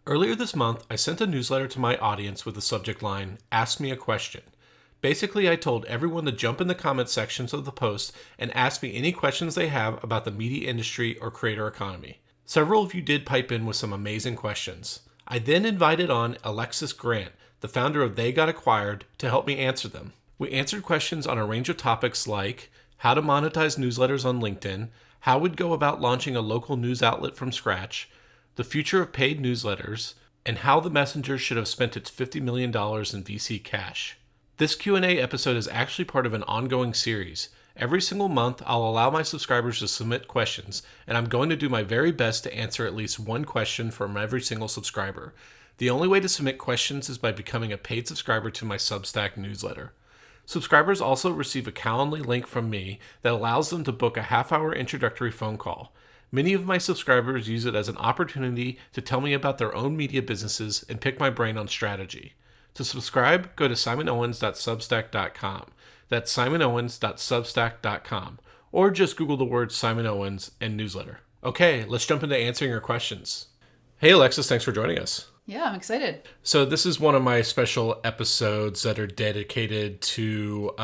Earlier this month, I sent a newsletter to my audience with the subject line, Ask Me a Question. Basically, I told everyone to jump in the comment sections of the post and ask me any questions they have about the media industry or creator economy. Several of you did pipe in with some amazing questions. I then invited on Alexis Grant, the founder of They Got Acquired, to help me answer them. We answered questions on a range of topics like how to monetize newsletters on LinkedIn, how we'd go about launching a local news outlet from scratch, the future of paid newsletters, and how the Messenger should have spent its $50 million in VC cash. This Q&A episode is actually part of an ongoing series. Every single month, I'll allow my subscribers to submit questions, and I'm going to do my very best to answer at least one question from every single subscriber. The only way to submit questions is by becoming a paid subscriber to my Substack newsletter. Subscribers also receive a Calendly link from me that allows them to book a half-hour introductory phone call. Many of my subscribers use it as an opportunity to tell me about their own media businesses and pick my brain on strategy. To subscribe, go to simonowens.substack.com. That's simonowens.substack.com. Or just Google the words Simon Owens and newsletter. Okay, let's jump into answering your questions. Hey Alexis, thanks for joining us. Yeah, I'm excited. So this is one of my special episodes that are dedicated to,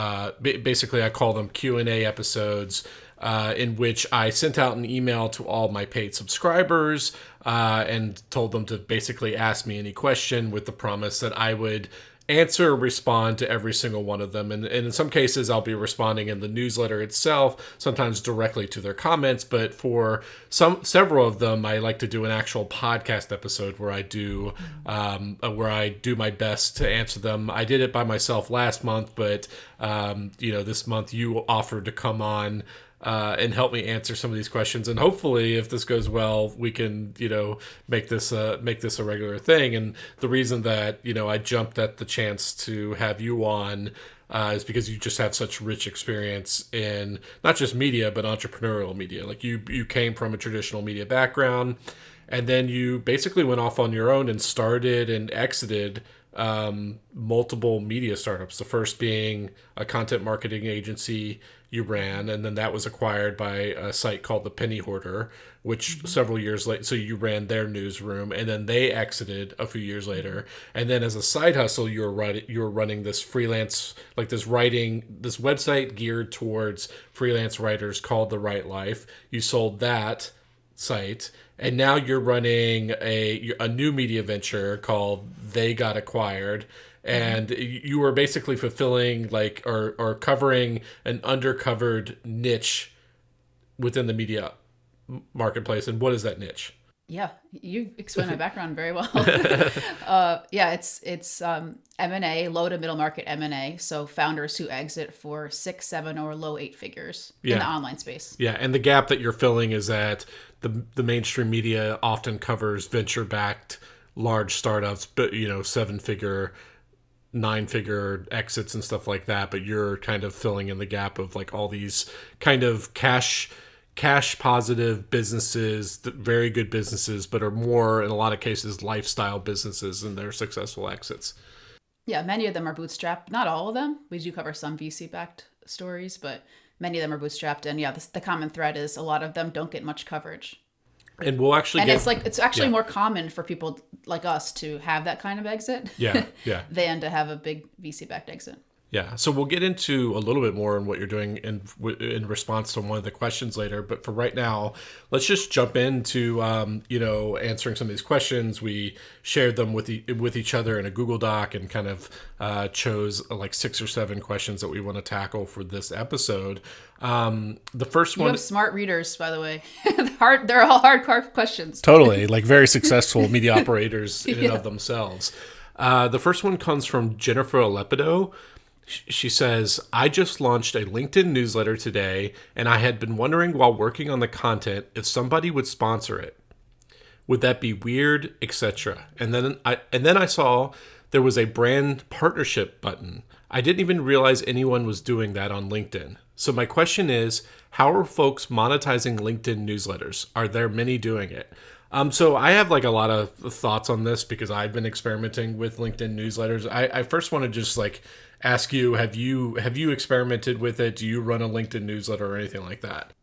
basically I call them Q&A episodes, in which I sent out an email to all my paid subscribers and told them to basically ask me any question with the promise that I would answer or respond to every single one of them. And in some cases, I'll be responding in the newsletter itself, sometimes directly to their comments. But for several of them, I like to do an actual podcast episode where I do my best to answer them. I did it by myself last month, but this month you offered to come on and help me answer some of these questions. And hopefully, if this goes well, we can, make this a regular thing. And the reason that, I jumped at the chance to have you on is because you just have such rich experience in not just media, but entrepreneurial media. Like you came from a traditional media background, and then you basically went off on your own and started and exited multiple media startups. The first being a content marketing agency you ran, and then that was acquired by a site called the Penny Hoarder, which several years later, so you ran their newsroom, and then they exited a few years later. And then as a side hustle, you were running this freelance, like this website geared towards freelance writers called The Right Life. You sold that site, and now you're running a new media venture called They Got Acquired. And you were basically fulfilling or covering an undercovered niche within the media marketplace. And what is that niche? Yeah, you explained my background very well. It's M&A, low to middle market M&A. So founders who exit for 6, 7, or low 8 figures in the online space. Yeah, and the gap that you're filling is that the mainstream media often covers venture-backed large startups, but 7-figure, 9-figure exits and stuff like that. But you're kind of filling in the gap of like all these kind of cash positive businesses, very good businesses, but are more, in a lot of cases, lifestyle businesses and their successful exits. Yeah, many of them are bootstrapped. Not all of them. We do cover some VC-backed stories, but many of them are bootstrapped. And the common thread is a lot of them don't get much coverage. And we'll actually it's actually more common for people like us to have that kind of exit than to have a big VC-backed exit. Yeah, so we'll get into a little bit more on what you're doing in response to one of the questions later. But for right now, let's just jump into answering some of these questions. We shared them with each other in a Google Doc and kind of chose like 6 or 7 questions that we want to tackle for this episode. The first one. You have smart readers, by the way. They're all hardcore questions. Totally, like very successful media operators in and of themselves. The first one comes from Jennifer Alepido. She says, I just launched a LinkedIn newsletter today, and I had been wondering while working on the content if somebody would sponsor it. Would that be weird, etc.? And then I saw there was a brand partnership button. I didn't even realize anyone was doing that on LinkedIn. So my question is, how are folks monetizing LinkedIn newsletters? Are there many doing it? So I have like a lot of thoughts on this because I've been experimenting with LinkedIn newsletters. I first want to just like ask you, have you experimented with it? Do you run a LinkedIn newsletter or anything like that?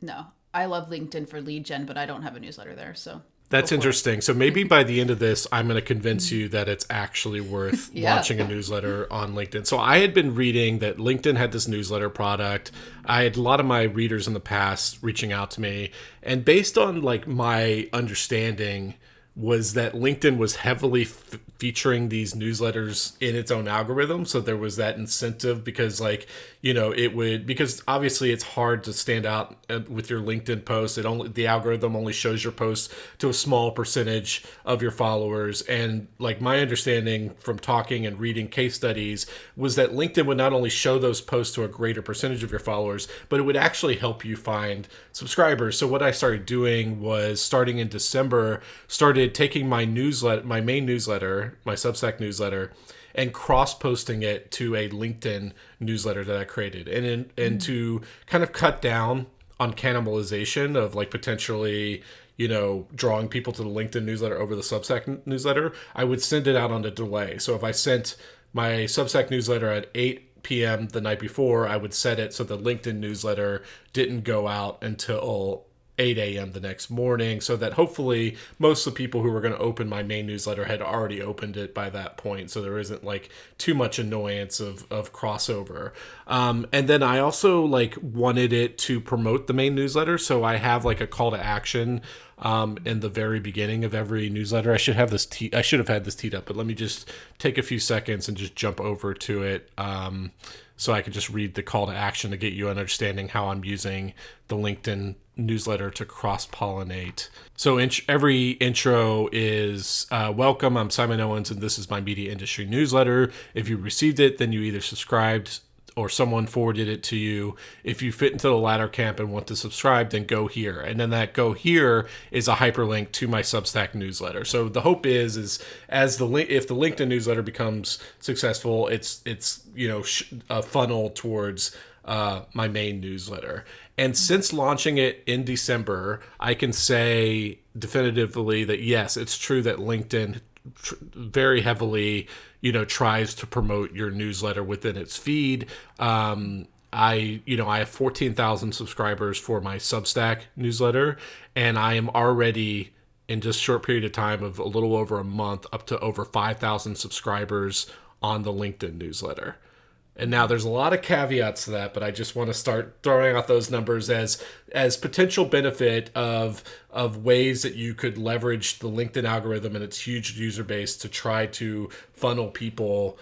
No, I love LinkedIn for lead gen, but I don't have a newsletter there. So Go That's for it. interesting. So maybe by the end of this, I'm going to convince you that it's actually worth Yeah. launching a newsletter on LinkedIn. So I had been reading that LinkedIn had this newsletter product. I had a lot of my readers in the past reaching out to me, and based on like my understanding was that LinkedIn was heavily featuring these newsletters in its own algorithm. So there was that incentive because, like, it would, because obviously it's hard to stand out with your LinkedIn post. The algorithm only shows your posts to a small percentage of your followers. And like my understanding from talking and reading case studies was that LinkedIn would not only show those posts to a greater percentage of your followers, but it would actually help you find subscribers. So what I started doing was starting in December, started taking my newsletter, my main newsletter, my Substack newsletter, and cross posting it to a LinkedIn newsletter that I created, and to kind of cut down on cannibalization of like potentially drawing people to the LinkedIn newsletter over the Substack newsletter. I would send it out on a delay. So if I sent my Substack newsletter at 8 p.m. the night before, I would set it so the LinkedIn newsletter didn't go out until 8 a.m. the next morning, so that hopefully most of the people who were going to open my main newsletter had already opened it by that point, so there isn't like too much annoyance of crossover. And then I also like wanted it to promote the main newsletter, so I have like a call to action in the very beginning of every newsletter. I should have had this teed up, but let me just take a few seconds and just jump over to it. So I could just read the call to action to get you an understanding how I'm using the LinkedIn newsletter to cross-pollinate. So every intro is, welcome, I'm Simon Owens, and this is my media industry newsletter. If you received it, then you either subscribed or someone forwarded it to you. If you fit into the latter camp and want to subscribe, then go here. And then that go here is a hyperlink to my Substack newsletter. So the hope is if the LinkedIn newsletter becomes successful, it's a funnel towards my main newsletter. And since launching it in December, I can say definitively that yes, it's true that LinkedIn very heavily tries to promote your newsletter within its feed. I have 14,000 subscribers for my Substack newsletter, and I am already in just a short period of time of a little over a month up to over 5,000 subscribers on the LinkedIn newsletter. And now there's a lot of caveats to that, but I just want to start throwing out those numbers as potential benefit of ways that you could leverage the LinkedIn algorithm and its huge user base to try to funnel people,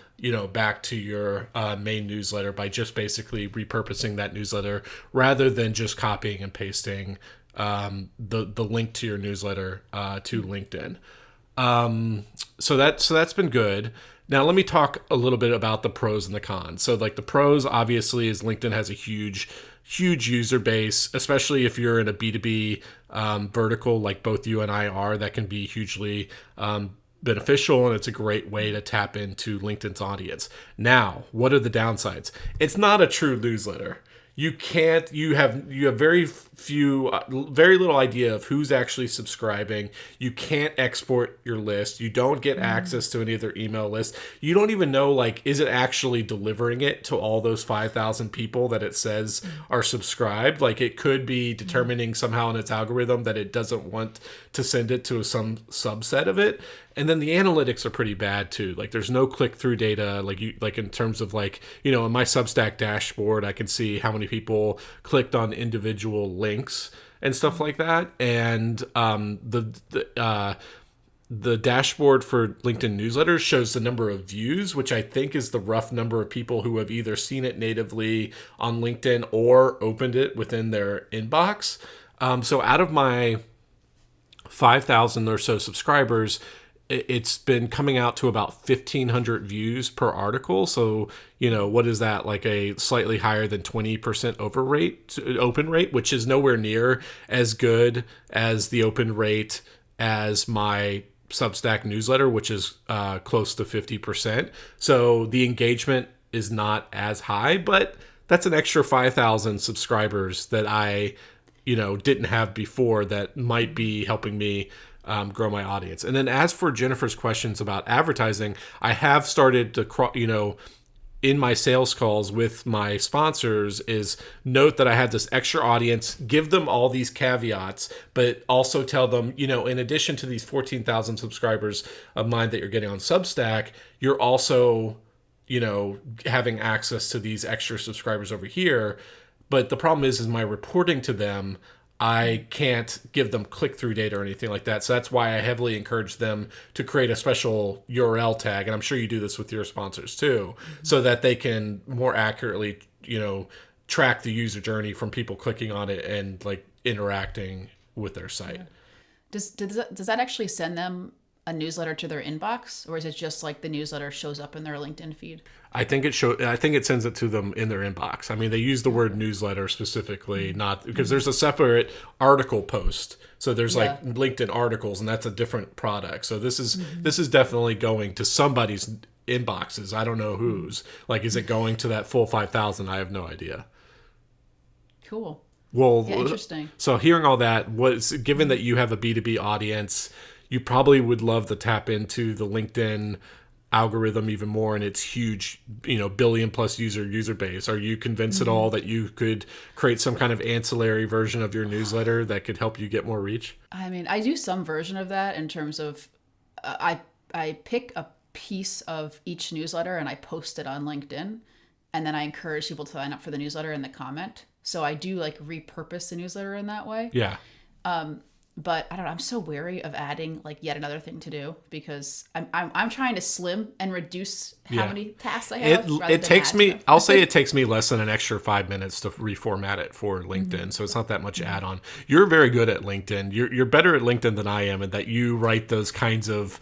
back to your main newsletter by just basically repurposing that newsletter rather than just copying and pasting the link to your newsletter to LinkedIn. So that's been good. Now let me talk a little bit about the pros and the cons. So like the pros obviously is LinkedIn has a huge user base, especially if you're in a B2B vertical like both you and I are. That can be hugely beneficial, and it's a great way to tap into LinkedIn's audience. Now, what are the downsides? It's not a true newsletter. You have very little idea of who's actually subscribing. You can't export your list. You don't get access to any of their email lists. You don't even know, like, is it actually delivering it to all those 5,000 people that it says are subscribed? Like, it could be determining somehow in its algorithm that it doesn't want to send it to some subset of it. And then the analytics are pretty bad too. Like there's no click-through data. Like in terms of in my Substack dashboard, I can see how many people clicked on individual links and stuff like that. And the dashboard for LinkedIn newsletters shows the number of views, which I think is the rough number of people who have either seen it natively on LinkedIn or opened it within their inbox. So out of my 5,000 or so subscribers, it's been coming out to about 1,500 views per article. So, what is that? Like a slightly higher than 20% open rate, which is nowhere near as good as the open rate as my Substack newsletter, which is close to 50%. So the engagement is not as high, but that's an extra 5,000 subscribers that I, didn't have before that might be helping me grow my audience. And then as for Jennifer's questions about advertising, I have started to in my sales calls with my sponsors is note that I have this extra audience, give them all these caveats, but also tell them, in addition to these 14,000 subscribers of mine that you're getting on Substack, you're also, having access to these extra subscribers over here. But the problem is my reporting to them, I can't give them click-through data or anything like that. So that's why I heavily encourage them to create a special URL tag. And I'm sure you do this with your sponsors too, so that they can more accurately, track the user journey from people clicking on it and like interacting with their site. Does that actually send them a newsletter to their inbox, or is it just like the newsletter shows up in their LinkedIn feed? I think it sends it to them in their inbox. I mean, they use the word newsletter specifically, not because there's a separate article post. So there's like LinkedIn articles, and that's a different product. So this is definitely going to somebody's inboxes. I don't know whose. Like, is it going to that full 5,000? I have no idea. Cool. Well, yeah, interesting. So hearing all that, given that you have a B2B audience, you probably would love to tap into the LinkedIn algorithm even more and its huge, billion plus user base. Are you convinced at all that you could create some kind of ancillary version of your newsletter that could help you get more reach? I mean, I do some version of that in terms of I pick a piece of each newsletter and I post it on LinkedIn, and then I encourage people to sign up for the newsletter in the comment. So I do like repurpose the newsletter in that way. Yeah. But I don't know. I'm so wary of adding like yet another thing to do because I'm trying to slim and reduce how many tasks I have. It takes me. I'll say it takes me less than an extra 5 minutes to reformat it for LinkedIn, so it's not that much add-on. You're very good at LinkedIn. You're better at LinkedIn than I am, and that you write those kinds of.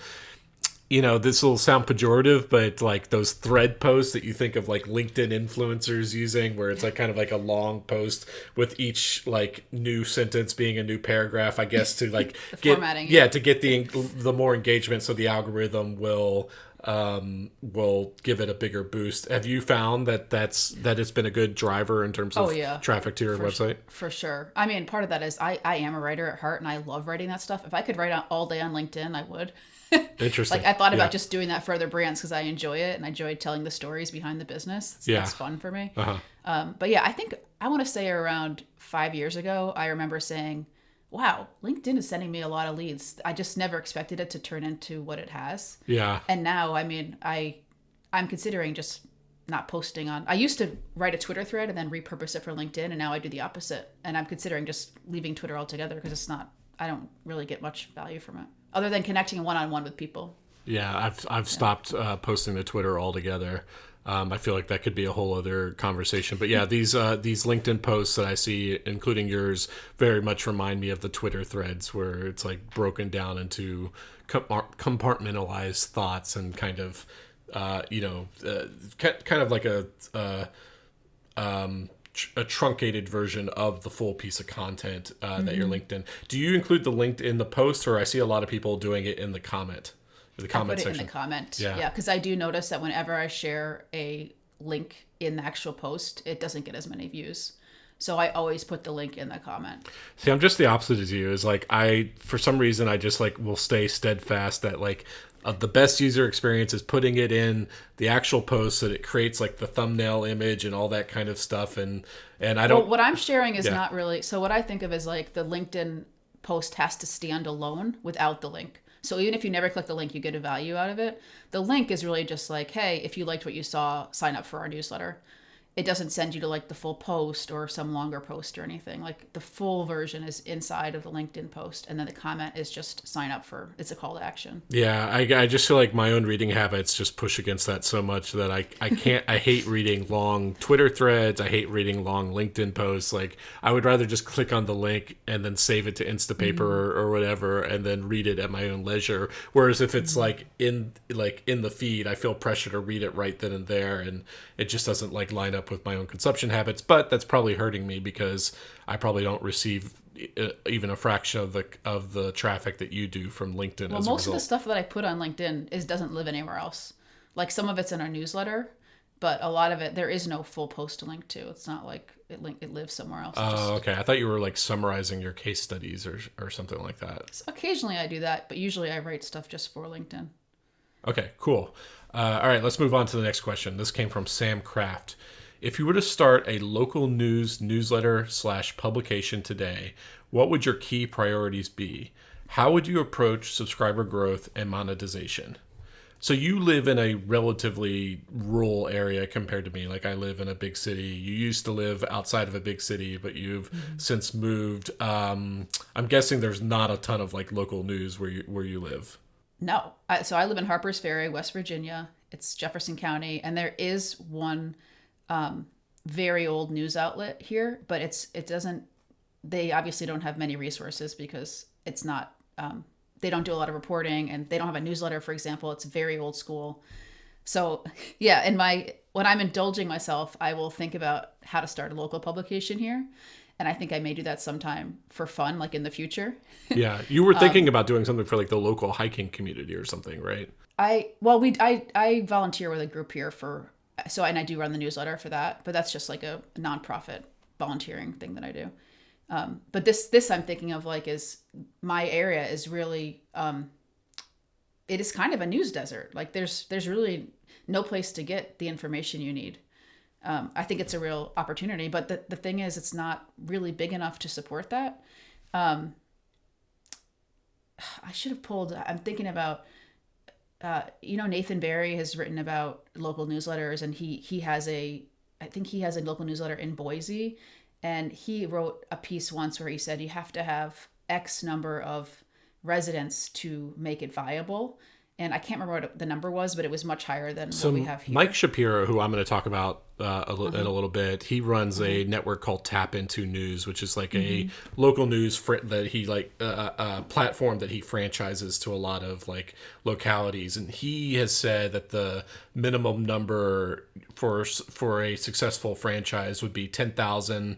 This will sound pejorative, but like those thread posts that you think of like LinkedIn influencers using, where it's like kind of like a long post with each like new sentence being a new paragraph, I guess, to like get formatting. to get the more engagement, so the algorithm will give it a bigger boost. Have you found that it's been a good driver in terms of traffic to your website? For sure. I mean, part of that is I am a writer at heart and I love writing that stuff. If I could write all day on LinkedIn, I would. Interesting. Like I thought about just doing that for other brands because I enjoy it and I enjoy telling the stories behind the business. It's fun for me. But yeah, I think I want to say around 5 years ago, I remember saying, wow, LinkedIn is sending me a lot of leads. I just never expected it to turn into what it has. Yeah. And now, I mean, I'm considering just not posting on. I used to write a Twitter thread and then repurpose it for LinkedIn, and now I do the opposite. And I'm considering just leaving Twitter altogether because I don't really get much value from it other than connecting one-on-one with people. Yeah, I've stopped posting to Twitter altogether. I feel like that could be a whole other conversation. But yeah, these LinkedIn posts that I see, including yours, very much remind me of the Twitter threads where it's like broken down into compartmentalized thoughts and kind of, kind of like a truncated version of the full piece of content that you're linked in. Do you include the link in the post, or I see a lot of people doing it in the comment? The comment section. In the comment. Yeah, because I do notice that whenever I share a link in the actual post, it doesn't get as many views. So I always put the link in the comment. See, I'm just the opposite as you. Is like for some reason, I just like will stay steadfast that like the best user experience is putting it in the actual post so that it creates like the thumbnail image and all that kind of stuff. And I don't. Well, what I'm sharing is not really. So what I think of is like the LinkedIn post has to stand alone without the link. So even if you never click the link, you get a value out of it. The link is really just like, hey, if you liked what you saw, sign up for our newsletter. It doesn't send you to like the full post or some longer post or anything. Like the full version is inside of the LinkedIn post, and then the comment is just sign up for. It's a call to action. Yeah, I just feel like my own reading habits just push against that so much that I can't. I hate reading long Twitter threads. I hate reading long LinkedIn posts. Like I would rather just click on the link and then save it to Instapaper or whatever, and then read it at my own leisure. Whereas if it's like in the feed, I feel pressure to read it right then and there, and it just doesn't like line up with my own consumption habits. But that's probably hurting me because I probably don't receive even a fraction of the traffic that you do from LinkedIn. Well, most of the stuff that I put on LinkedIn doesn't live anywhere else. Like some of it's in our newsletter, but a lot of it there is no full post to link to. It's not like it lives somewhere else. Oh, okay. I thought you were like summarizing your case studies or something like that. So occasionally I do that, but usually I write stuff just for LinkedIn. Okay, cool. All right, let's move on to the next question. This came from Sam Kraft. If you were to start a local news newsletter slash publication today, what would your key priorities be? How would you approach subscriber growth and monetization? So you live in a relatively rural area compared to me. Like I live in a big city. You used to live outside of a big city, but you've since moved. I'm guessing there's not a ton of like local news where you live. No. So I live in Harpers Ferry, West Virginia. It's Jefferson County, and there is one very old news outlet here, but it doesn't. They obviously don't have many resources because it's not. They don't do a lot of reporting, and they don't have a newsletter, for example. It's very old school. So yeah, when I'm indulging myself, I will think about how to start a local publication here, and I think I may do that sometime for fun, like in the future. Yeah, you were thinking about doing something for like the local hiking community or something, right? I volunteer with a group here and I do run the newsletter for that, but that's just like a nonprofit volunteering thing that I do. But this I'm thinking of like is my area is really it is kind of a news desert. Like there's really no place to get the information you need. I think it's a real opportunity, but the thing is it's not really big enough to support that. I should have pulled. I'm thinking about Nathan Barry has written about local newsletters, and he has I think he has a local newsletter in Boise, and he wrote a piece once where he said you have to have X number of residents to make it viable. And I can't remember what the number was, but it was much higher than what we have here. Mike Shapiro, who I'm going to talk about in a little bit, he runs a network called Tap Into News, which is like a local news that he a platform that he franchises to a lot of like localities. And he has said that the minimum number for a successful franchise would be 10,000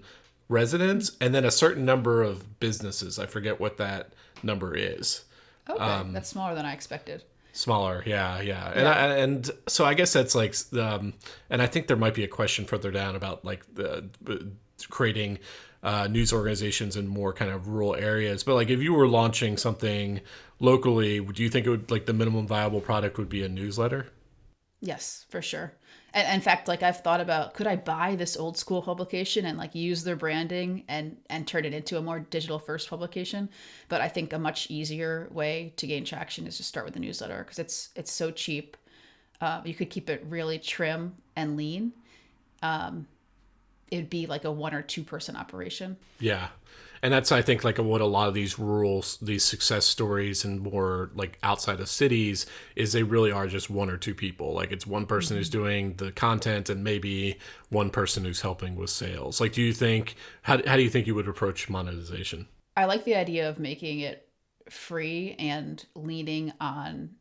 residents, and then a certain number of businesses. I forget what that number is. Okay, that's smaller than I expected. Smaller, yeah. And so I guess that's like, and I think there might be a question further down about like the creating news organizations in more kind of rural areas. But like, if you were launching something locally, do you think it would like the minimum viable product would be a newsletter? Yes, for sure. And in fact, like I've thought about, could I buy this old school publication and like use their branding and turn it into a more digital first publication? But I think a much easier way to gain traction is to start with a newsletter because it's so cheap. You could keep it really trim and lean. It'd be like a 1 or 2 person operation. Yeah. And that's, I think, like what a lot of these these success stories and more like outside of cities is they really are just 1 or 2 people. Like it's one person who's doing the content and maybe one person who's helping with sales. Like, how do you think you would approach monetization? I like the idea of making it free and leaning on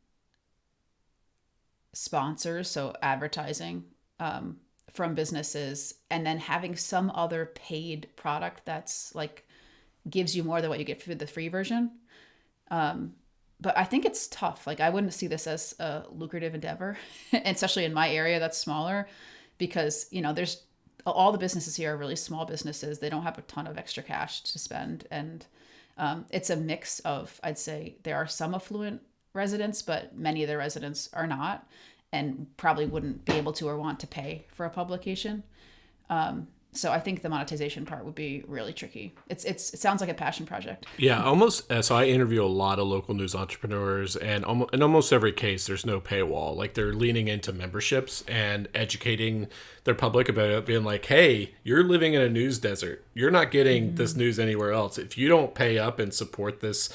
sponsors, so advertising from businesses, and then having some other paid product that's like gives you more than what you get for the free version. But I think it's tough. Like I wouldn't see this as a lucrative endeavor, especially in my area that's smaller, because there's all the businesses here are really small businesses. They don't have a ton of extra cash to spend, and it's a mix of, I'd say there are some affluent residents, but many of the residents are not, and probably wouldn't be able to or want to pay for a publication. So I think the monetization part would be really tricky. It sounds like a passion project. Yeah, almost. So I interview a lot of local news entrepreneurs, and in almost every case, there's no paywall. Like they're leaning into memberships and educating their public about it, being like, "Hey, you're living in a news desert. You're not getting this news anywhere else. If you don't pay up and support this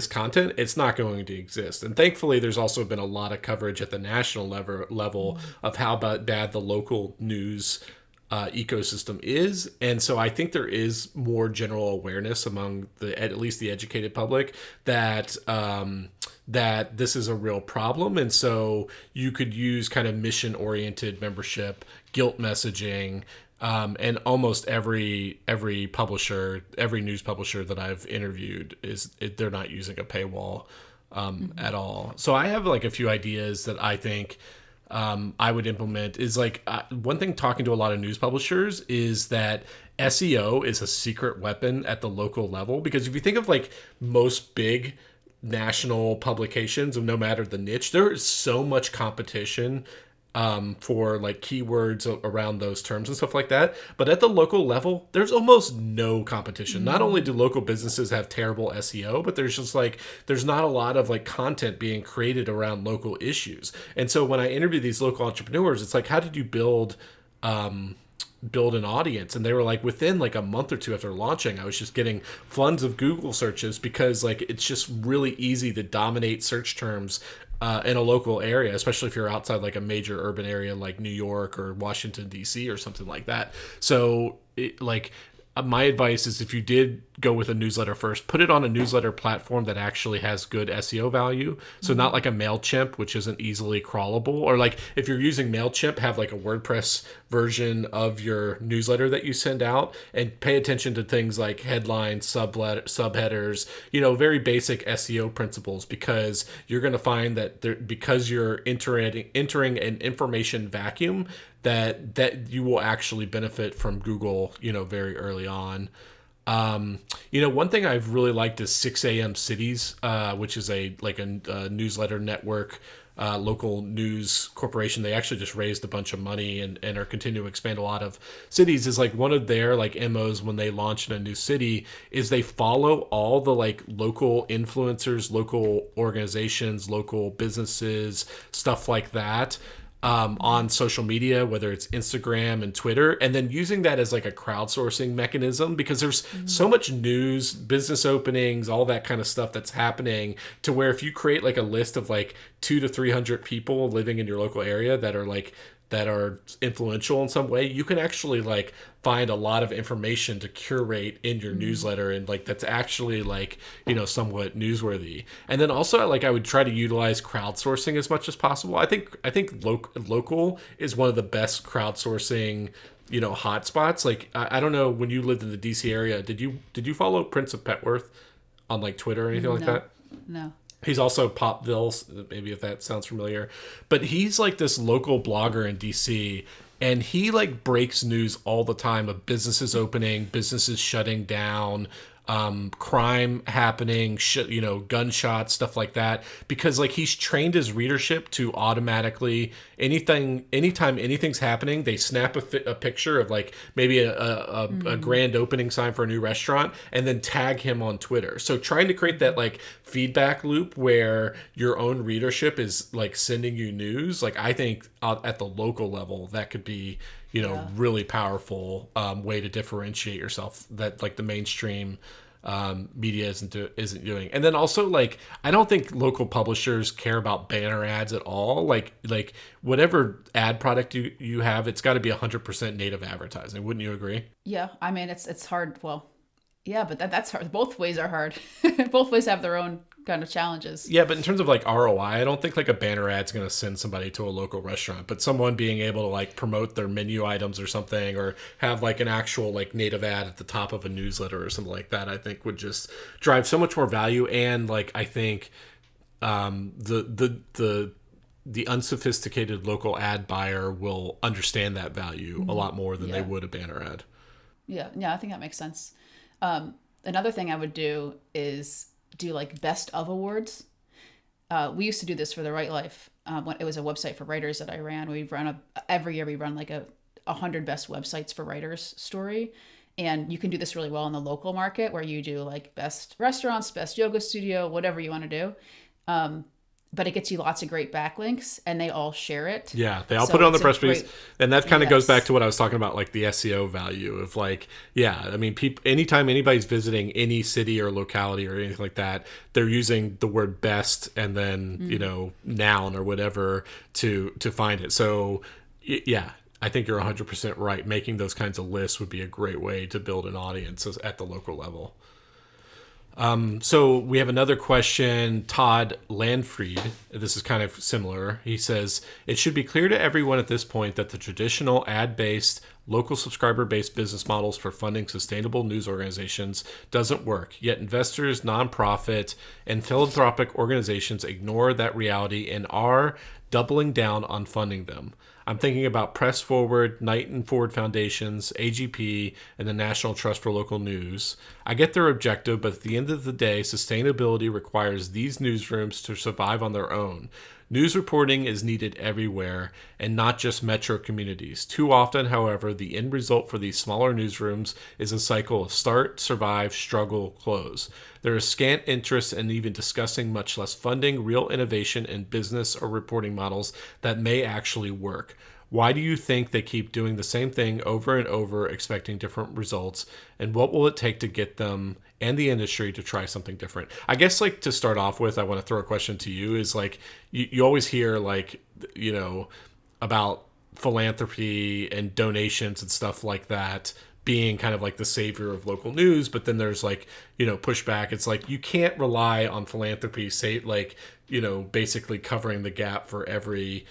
content, it's not going to exist." And thankfully, there's also been a lot of coverage at the national level of how bad the local news ecosystem is, and so I think there is more general awareness among at least the educated public that that this is a real problem, and so you could use kind of mission oriented membership, guilt messaging, and almost every publisher, every news publisher that I've interviewed they're not using a paywall at all. So I have like a few ideas that I think I would implement is like one thing talking to a lot of news publishers is that SEO is a secret weapon at the local level, because if you think of like most big national publications of no matter the niche. There is so much competition for like keywords around those terms and stuff like that. But at the local level, there's almost no competition. Not only do local businesses have terrible SEO, but there's just like, there's not a lot of like content being created around local issues. And so when I interview these local entrepreneurs, it's like, how did you build an audience? And they were like, within like a month or two after launching, I was just getting floods of Google searches, because like it's just really easy to dominate search terms in a local area, especially if you're outside like a major urban area like New York or Washington D.C. or something like that. So my advice is, if you did go with a newsletter first, put it on a newsletter platform that actually has good SEO value. So not like a MailChimp, which isn't easily crawlable, or like if you're using MailChimp, have like a WordPress version of your newsletter that you send out, and pay attention to things like headlines, subheaders, very basic SEO principles, because you're going to find that because you're entering an information vacuum, that you will actually benefit from Google, very early on. One thing I've really liked is 6 a.m. Cities, which is a newsletter network, local news corporation. They actually just raised a bunch of money and are continuing to expand a lot of cities. Is like one of their like MOs when they launch in a new city is they follow all the like local influencers, local organizations, local businesses, stuff like that. On social media, whether it's Instagram and Twitter, and then using that as like a crowdsourcing mechanism, because there's so much news, business openings, all that kind of stuff that's happening, to where if you create like a list of like 200 to 300 people living in your local area that are influential in some way, you can actually like find a lot of information to curate in your newsletter, and like that's actually like somewhat newsworthy. And then also I would try to utilize crowdsourcing as much as possible. I think local is one of the best crowdsourcing hotspots. Like I don't know, when you lived in the DC area, did you follow Prince of Petworth on like Twitter or anything like that? No. He's also Popville, maybe if that sounds familiar. But he's like this local blogger in DC, and he like breaks news all the time of businesses opening, businesses shutting down, crime happening, gunshots, stuff like that, because like he's trained his readership to automatically anytime anything's happening, they snap a picture of like maybe a grand opening sign for a new restaurant, and then tag him on Twitter. So trying to create that like feedback loop where your own readership is like sending you news, like I think at the local level that could be really powerful way to differentiate yourself that like the mainstream media isn't doing. And then also like I don't think local publishers care about banner ads at all. Like whatever ad product you have, it's got to be 100% native advertising. Wouldn't you agree? Yeah, I mean it's hard. Well, yeah, but that's hard. Both ways are hard. Both ways have their own kind of challenges. Yeah, but in terms of like ROI, I don't think like a banner ad's going to send somebody to a local restaurant, but someone being able to like promote their menu items or something, or have like an actual like native ad at the top of a newsletter or something like that, I think would just drive so much more value. And like I think the unsophisticated local ad buyer will understand that value a lot more than they would a banner ad. Yeah, I think that makes sense. Another thing I would do is do like best of awards. We used to do this for the Right Life. When it was a website for writers that I ran. Every year we run like a 100 best websites for writers story. And you can do this really well in the local market, where you do like best restaurants, best yoga studio, whatever you want to do. But it gets you lots of great backlinks, and they all share it. Yeah, they all put it on the press release. And that kind of goes back to what I was talking about, like the SEO value of like, yeah, I mean, anytime anybody's visiting any city or locality or anything like that, they're using the word best and then, noun or whatever to find it. So, yeah, I think you're 100% right. Making those kinds of lists would be a great way to build an audience at the local level. So we have another question. Todd Landfried, this is kind of similar. He says, it should be clear to everyone at this point that the traditional ad-based Local subscriber-based business models for funding sustainable news organizations doesn't work, yet investors, nonprofit, and philanthropic organizations ignore that reality and are doubling down on funding them. I'm thinking about Press Forward, Knight and Forward Foundations, AGP, and the National Trust for Local News. I get their objective, but at the end of the day, sustainability requires these newsrooms to survive on their own. News reporting is needed everywhere, and not just metro communities. Too often, however, the end result for these smaller newsrooms is a cycle of start, survive, struggle, close. There is scant interest in even discussing, much less funding, real innovation in business or reporting models that may actually work. Why do you think they keep doing the same thing over and over, expecting different results? And what will it take to get them and the industry to try something different? I guess, like, to start off with, I want to throw a question to you is, like, you always hear, like, about philanthropy and donations and stuff like that being kind of like the savior of local news, but then there's, like, pushback. It's like, you can't rely on philanthropy, say, like, basically covering the gap for every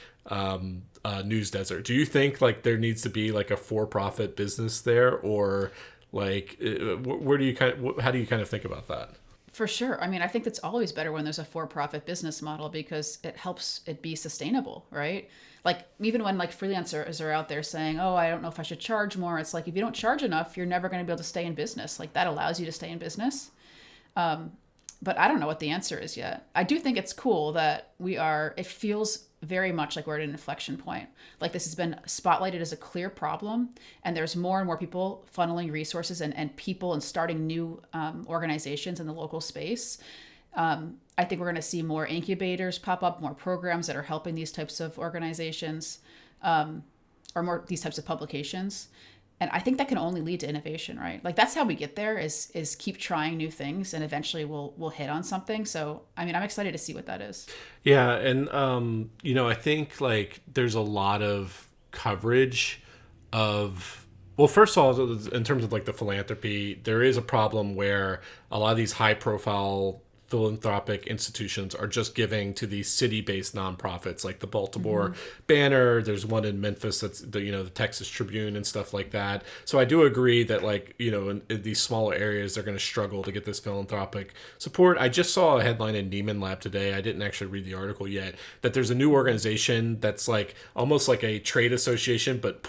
news desert. Do you think, like, there needs to be, like, a for-profit business there, or, like, where do you how do you kind of think about that? For sure. I mean, I think it's always better when there's a for-profit business model because it helps it be sustainable, right? Like, even when, like, freelancers are out there saying, oh, I don't know if I should charge more. It's like, if you don't charge enough, you're never going to be able to stay in business. Like, that allows you to stay in business. But I don't know what the answer is yet. I do think it's cool that it feels very much like we're at an inflection point. Like, this has been spotlighted as a clear problem, and there's more and more people funneling resources and people and starting new organizations in the local space. I think we're going to see more incubators pop up, more programs that are helping these types of organizations, or more these types of publications. And I think that can only lead to innovation, right? Like, that's how we get there is keep trying new things, and eventually we'll hit on something. So, I mean, I'm excited to see what that is. Yeah. And, I think, like, there's a lot of coverage of, well, first of all, in terms of, like, the philanthropy, there is a problem where a lot of these high profile philanthropic institutions are just giving to these city-based nonprofits, like the Baltimore Banner. There's one in Memphis that's the Texas Tribune and stuff like that. So I do agree that, like, in these smaller areas, they're going to struggle to get this philanthropic support. I just saw a headline in Neiman Lab today. I didn't actually read the article yet, that there's a new organization that's, like, almost like a trade association, but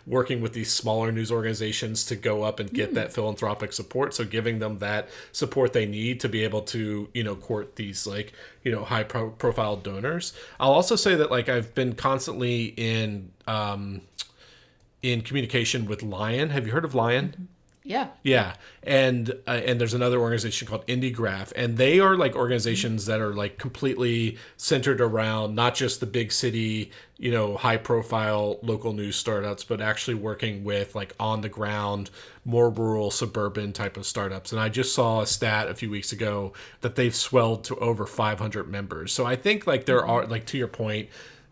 working with these smaller news organizations to go up and get that philanthropic support. So giving them that support they need to be able to court these, like, high profile donors. I'll also say that, like, I've been constantly in communication with Lion. Have you heard of Lion? Yeah. And there's another organization called IndieGraph, and they are, like, organizations that are, like, completely centered around not just the big city, high profile local news startups, but actually working with, like, on the ground, more rural, suburban type of startups. And I just saw a stat a few weeks ago that they've swelled to over 500 members. So I think, like, there are, like, to your point,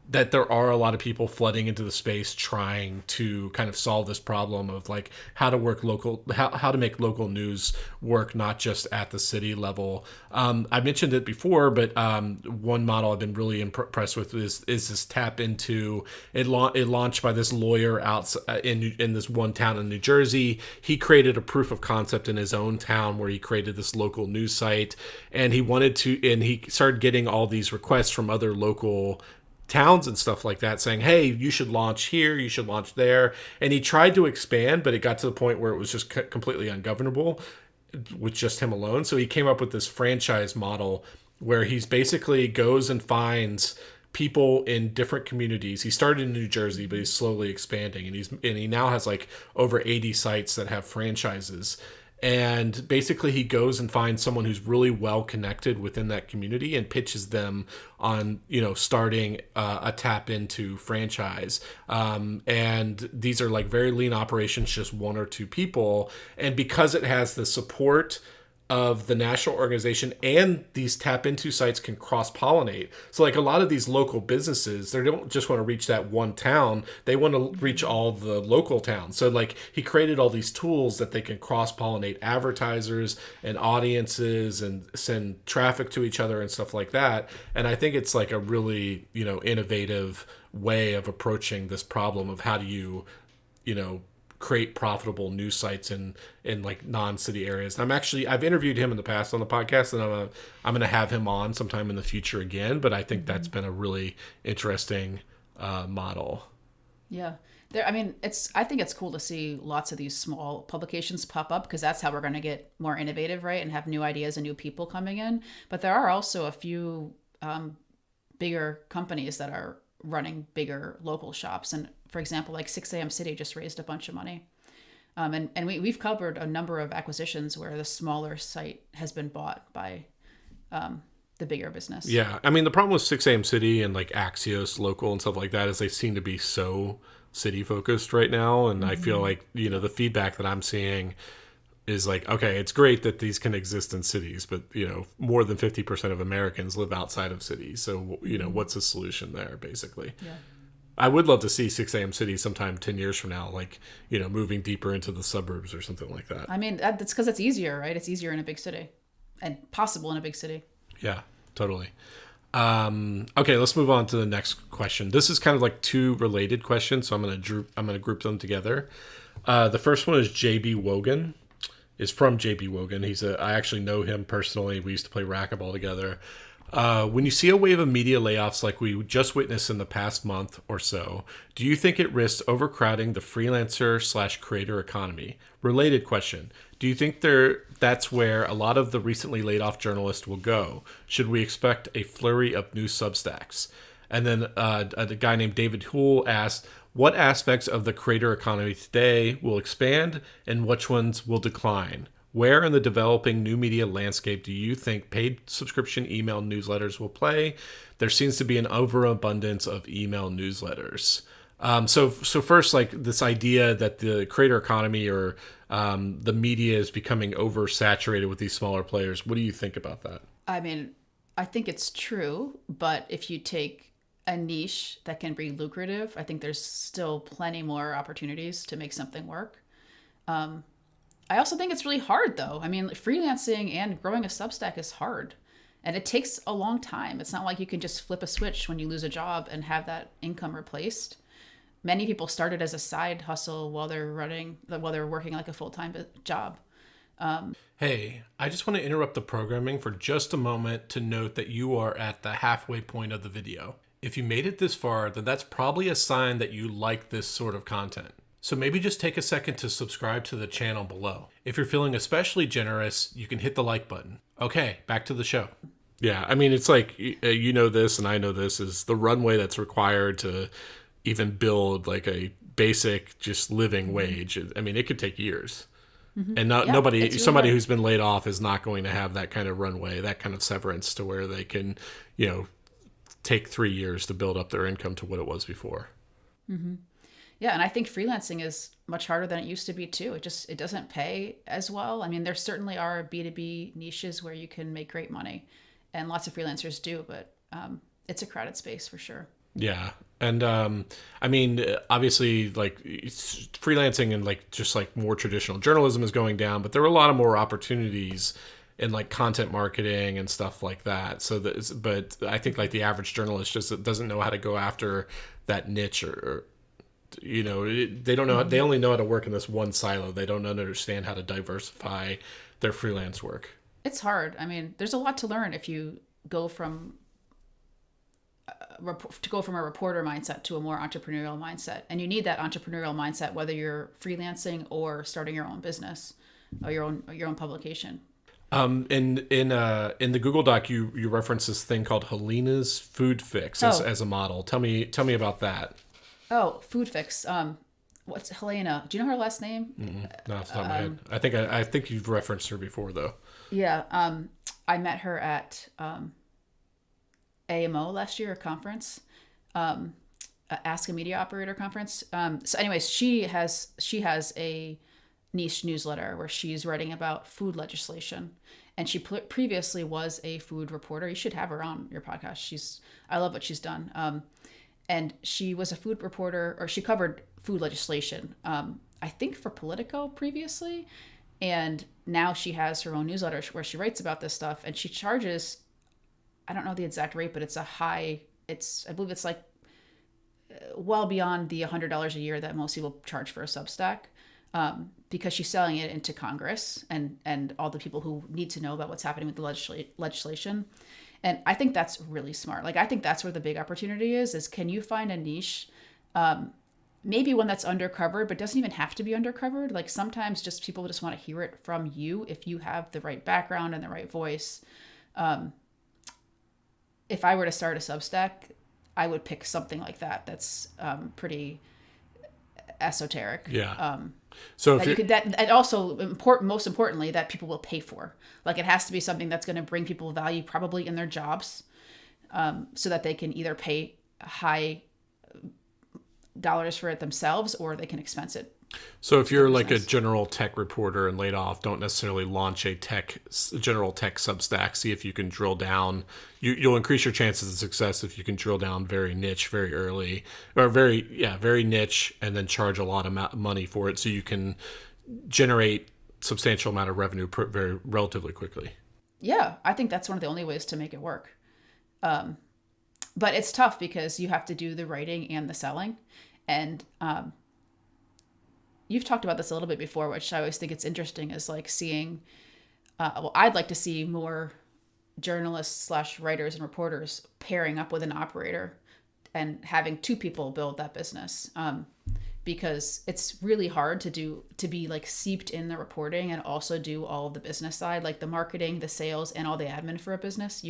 that there are a lot of people flooding into the space trying to kind of solve this problem of, like, how to make local news work, not just at the city level. I mentioned it before, but one model I've been really impressed with is this tap into it. It launched by this lawyer out in this one town in New Jersey. He created a proof of concept in his own town where he created this local news site, and he started getting all these requests from other local towns and stuff like that saying, hey, you should launch here, you should launch there. And he tried to expand, but it got to the point where it was just completely ungovernable with just him alone. So he came up with this franchise model where he's basically goes and finds people in different communities. He started in New Jersey, but he's slowly expanding, and he now has, like, over 80 sites that have franchises. And basically he goes and finds someone who's really well connected within that community and pitches them on, starting a tap into franchise. And these are, like, very lean operations, just one or two people. And because it has the support of the national organization, and these tap into sites can cross-pollinate. So, like, a lot of these local businesses, they don't just want to reach that one town, they want to reach all the local towns. So, like, he created all these tools that they can cross-pollinate advertisers and audiences and send traffic to each other and stuff like that. And I think it's, like, a really, innovative way of approaching this problem of how do you create profitable news sites in like non-city areas. I've interviewed him in the past on the podcast, and I'm gonna have him on sometime in the future again. But I think that's been a really interesting model. Yeah. I think it's cool to see lots of these small publications pop up, because that's how we're going to get more innovative, right? And have new ideas and new people coming in. But there are also a few bigger companies that are running bigger local shops. And for example, like 6 a.m. City just raised a bunch of money. And we've covered a number of acquisitions where the smaller site has been bought by the bigger business. Yeah. I mean, the problem with 6 a.m. City and like Axios Local and stuff like that is they seem to be so city focused right now. And I feel like, the feedback that I'm seeing is like, okay, it's great that these can exist in cities, but, more than 50% of Americans live outside of cities. So, what's the solution there, basically? Yeah. I would love to see 6 a.m. City sometime 10 years from now, like, moving deeper into the suburbs or something like that. I mean, that's because it's easier, right? It's easier in a big city and possible in a big city. Yeah, totally. Okay, let's move on to the next question. This is kind of like two related questions, so I'm gonna group them together. The first one is JB Wogan. Is from JB Wogan. I actually know him personally. We used to play racquetball together. When you see a wave of media layoffs like we just witnessed in the past month or so, do you think it risks overcrowding the freelancer/creator economy? Related question. Do you think that's where a lot of the recently laid off journalists will go? Should we expect a flurry of new Substacks? And then a guy named David Hool asked, what aspects of the creator economy today will expand and which ones will decline? Where in the developing new media landscape do you think paid subscription email newsletters will play? There seems to be an overabundance of email newsletters. So first, like this idea that the creator economy or the media is becoming oversaturated with these smaller players. What do you think about that? I mean, I think it's true, but if you take a niche that can be lucrative, I think there's still plenty more opportunities to make something work. I also think it's really hard, though. I mean, freelancing and growing a Substack is hard, and it takes a long time. It's not like you can just flip a switch when you lose a job and have that income replaced. Many people started as a side hustle while they're working like a full-time job. Hey, I just want to interrupt the programming for just a moment to note that you are at the halfway point of the video. If you made it this far, then that's probably a sign that you like this sort of content. So maybe just take a second to subscribe to the channel below. If you're feeling especially generous, you can hit the like button. Okay, back to the show. Yeah, I mean, it's like, this and I know this is the runway that's required to even build like a basic just living wage. I mean, it could take years. Mm-hmm. And somebody who's been laid off is not going to have that kind of runway, that kind of severance to where they can, take 3 years to build up their income to what it was before. Mm-hmm. Yeah, and I think freelancing is much harder than it used to be too. It doesn't pay as well. I mean, there certainly are B2B niches where you can make great money, and lots of freelancers do, but it's a crowded space for sure. Yeah. And I mean, obviously, like freelancing and like just like more traditional journalism is going down, but there are a lot of more opportunities in like content marketing and stuff like that. But I think like the average journalist just doesn't know how to go after that niche or they don't know. They only know how to work in this one silo. They don't understand how to diversify their freelance work. It's hard. I mean, there's a lot to learn if you go from a reporter mindset to a more entrepreneurial mindset. And you need that entrepreneurial mindset whether you're freelancing or starting your own business or your own publication. In the Google Doc, you reference this thing called Helena's Food Fix as a model. Tell me about that. Oh, Food Fix. What's Helena? Do you know her last name? No, off the top of my head. I think you've referenced her before, though. Yeah. I met her at AMO last year, a conference, Ask a Media Operator conference. So, anyways, she has a niche newsletter where she's writing about food legislation, and she previously was a food reporter. You should have her on your podcast. I love what she's done. And she was a food reporter, or she covered food legislation, I think for Politico previously. And now she has her own newsletter where she writes about this stuff, and she charges, I don't know the exact rate, but it's I believe it's like well beyond the $100 a year that most people charge for a Substack, because she's selling it into Congress and all the people who need to know about what's happening with the legislation. And I think that's really smart. Like, I think that's where the big opportunity is can you find a niche, maybe one that's undercovered, but doesn't even have to be undercovered. Like, sometimes just people just want to hear it from you if you have the right background and the right voice. If I were to start a Substack, I would pick something like that. That's pretty esoteric. Yeah. So if and also most importantly, that people will pay for. Like, it has to be something that's going to bring people value, probably in their jobs, so that they can either pay high dollars for it themselves or they can expense it. So if you're like a general tech reporter and laid off, don't necessarily launch a general tech Substack. See if you can drill down. You'll increase your chances of success if you can drill down very niche, very early, or very niche, and then charge a lot of money for it, so you can generate substantial amount of revenue very relatively quickly. Yeah, I think that's one of the only ways to make it work. But it's tough because you have to do the writing and the selling, and you've talked about this a little bit before, which I always think it's interesting, is like seeing, I'd like to see more journalists / writers and reporters pairing up with an operator and having two people build that business. Because it's really hard to be like seeped in the reporting and also do all of the business side, like the marketing, the sales, and all the admin for a business,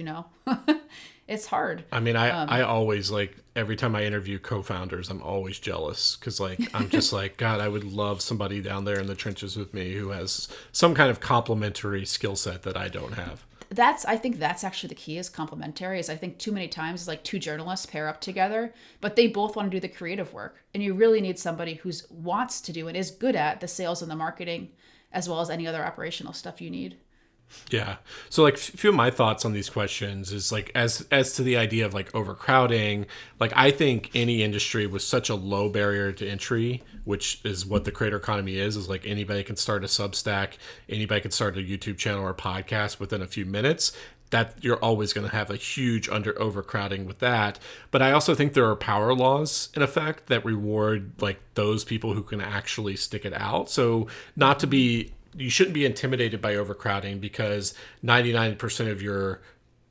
it's hard. I mean, I always, like, every time I interview co-founders, I'm always jealous because, like, I'm just like, God, I would love somebody down there in the trenches with me who has some kind of complementary skill set that I don't have. I think that's actually the key, is complementary. Is I think too many times like two journalists pair up together, but they both want to do the creative work. And you really need somebody who wants to do and is good at the sales and the marketing, as well as any other operational stuff you need. Yeah. So, like, a few of my thoughts on these questions is, like, as to the idea of, like, overcrowding, like, I think any industry with such a low barrier to entry, which is what the creator economy is like anybody can start a Substack, anybody can start a YouTube channel or a podcast within a few minutes, that you're always going to have a huge overcrowding with that. But I also think there are power laws in effect that reward, like, those people who can actually stick it out. So you shouldn't be intimidated by overcrowding, because 99% of your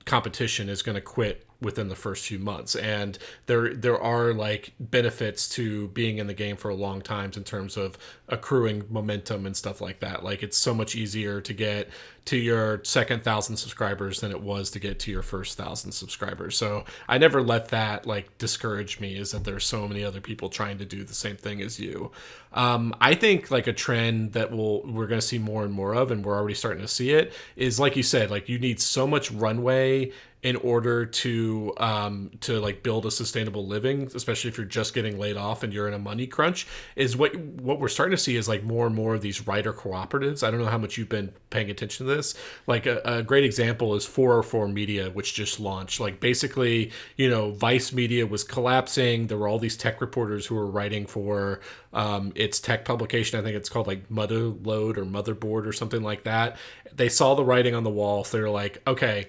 competition is going to quit within the first few months. And there are, like, benefits to being in the game for a long time in terms of accruing momentum and stuff like that. Like, it's so much easier to get to your second 1,000 subscribers than it was to get to your first 1,000 subscribers. So I never let that, like, discourage me, is that there's so many other people trying to do the same thing as you. I think, like, a trend that we're going to see more and more of, and we're already starting to see it, is, like you said, like, you need so much runway in order to like build a sustainable living, especially if you're just getting laid off and you're in a money crunch. Is what we're starting to see is, like, more and more of these writer cooperatives. I don't know how much you've been paying attention to this. Like, a great example is 404 Media, which just launched. Like, basically, Vice Media was collapsing. There were all these tech reporters who were writing for its tech publication. I think it's called, like, Motherload or Motherboard or something like that. They saw the writing on the wall. So they're like, okay,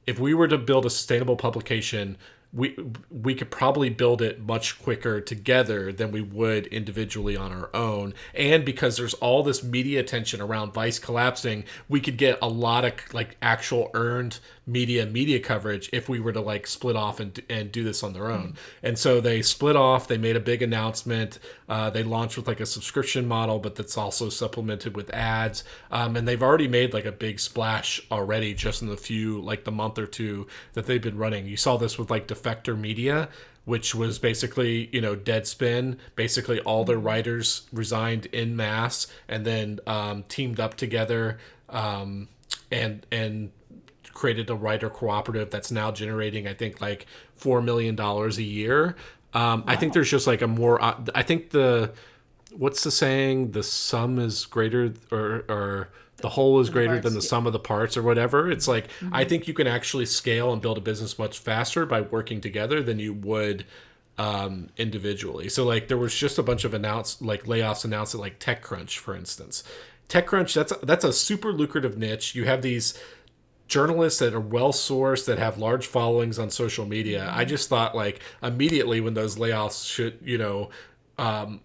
if we were to build a sustainable publication, we could probably build it much quicker together than we would individually on our own. And because there's all this media attention around Vice collapsing, we could get a lot of, like, actual earned media coverage if we were to, like, split off and do this on their own. And so they split off. They made a big announcement. They launched with, like, a subscription model, but that's also supplemented with ads. And they've already made, like, a big splash already just in the month or two that they've been running. You saw this with, like, Defector Media, which was basically, Deadspin. Basically, all their writers resigned en masse and then teamed up together and created a writer cooperative that's now generating, I think, like $4 million a year. Wow. I think there's just, like, I think what's the saying? The sum is greater, or the whole is greater than the sum of the parts, or whatever. It's like, I think you can actually scale and build a business much faster by working together than you would individually. So, like, there was just a bunch of layoffs announced at, like, TechCrunch, for instance. TechCrunch, that's a super lucrative niche. You have these journalists that are well sourced, that have large followings on social media. I just thought like immediately when those layoffs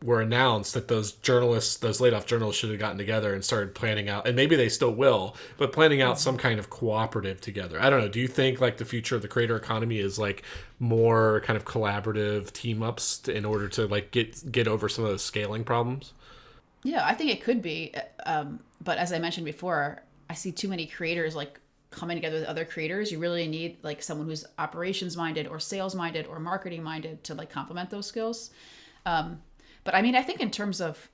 were announced, that those journalists, those laid off journalists, should have gotten together and started planning out, and maybe they still will, but planning out some kind of cooperative together. I don't know. Do you think like the future of the creator economy is like more kind of collaborative team ups in order to like get over some of those scaling problems? Yeah, I think it could be. But as I mentioned before, I see too many creators like coming together with other creators. You really need like someone who's operations minded or sales minded or marketing minded to like complement those skills. But I mean, I think in terms of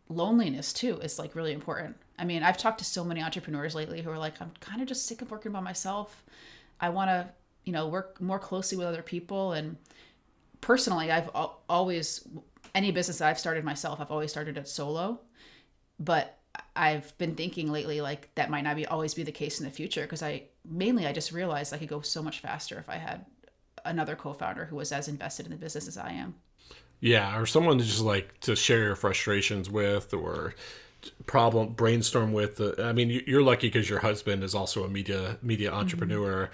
loneliness too, is like really important. I mean, I've talked to so many entrepreneurs lately who are like, I'm kind of just sick of working by myself. I want to, work more closely with other people. And personally, I've always, any business that I've started myself, I've always started it solo. But I've been thinking lately, like that might not be always be the case in the future, because I just realized I could go so much faster if I had another co-founder who was as invested in the business as I am. Yeah, or someone to just like to share your frustrations with, or problem brainstorm with. I mean, you're lucky because your husband is also a media entrepreneur,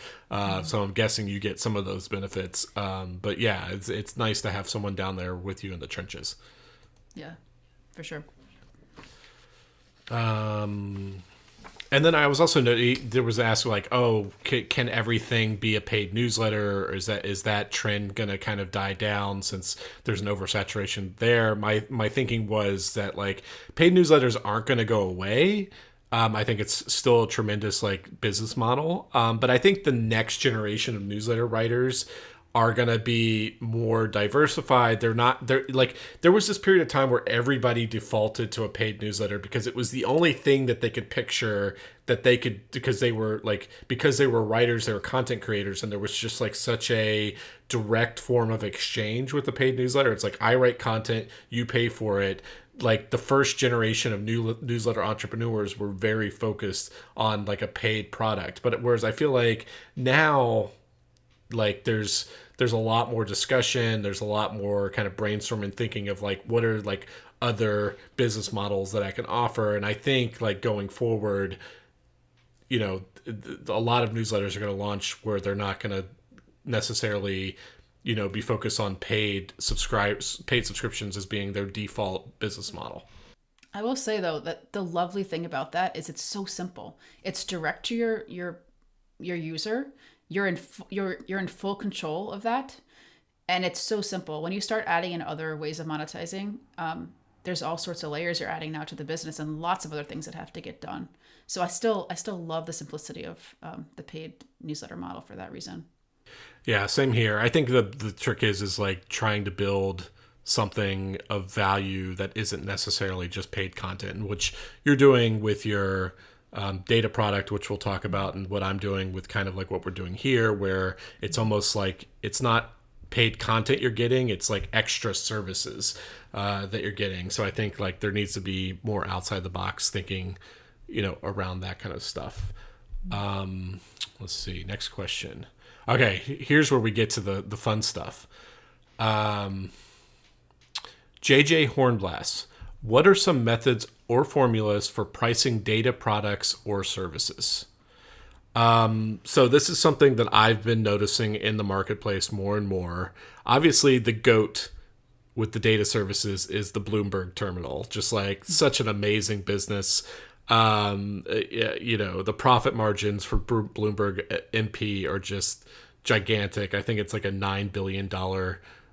so I'm guessing you get some of those benefits. But yeah, it's nice to have someone down there with you in the trenches. Yeah, for sure. And then I was also there was asked like, oh, can everything be a paid newsletter, or is that trend going to kind of die down since there's an oversaturation there? My thinking was that like paid newsletters aren't going to go away. I think it's still a tremendous like business model. But I think the next generation of newsletter writers are going to be more diversified. They're like, there was this period of time where everybody defaulted to a paid newsletter because it was the only thing that they could picture that they could, because they were writers, they were content creators, and there was just like such a direct form of exchange with the paid newsletter. It's like, I write content, you pay for it. Like the first generation of new newsletter entrepreneurs were very focused on like a paid product. But whereas I feel like now, like there's a lot more discussion, there's a lot more kind of brainstorming, thinking of like what are like other business models that I can offer. And I think like going forward, a lot of newsletters are going to launch where they're not going to necessarily be focused on paid subscriptions as being their default business model. I will say though that the lovely thing about that is it's so simple. It's direct to your user. You're in full control of that, and it's so simple. When you start adding in other ways of monetizing, there's all sorts of layers you're adding now to the business, and lots of other things that have to get done. So I still love the simplicity of the paid newsletter model for that reason. Yeah, same here. I think the trick is like trying to build something of value that isn't necessarily just paid content, which you're doing with your data product, which we'll talk about, and what I'm doing with kind of like what we're doing here, where it's almost like it's not paid content you're getting, it's like extra services that you're getting. So I think like there needs to be more outside the box thinking, around that kind of stuff. Let's see. Next question. Okay, here's where we get to the fun stuff. JJ Hornblass, what are some methods or formulas for pricing data products or services? So this is something that I've been noticing in the marketplace more and more. Obviously, the GOAT with the data services is the Bloomberg terminal, just like such an amazing business. The profit margins for Bloomberg MP are just gigantic. I think it's like a $9 billion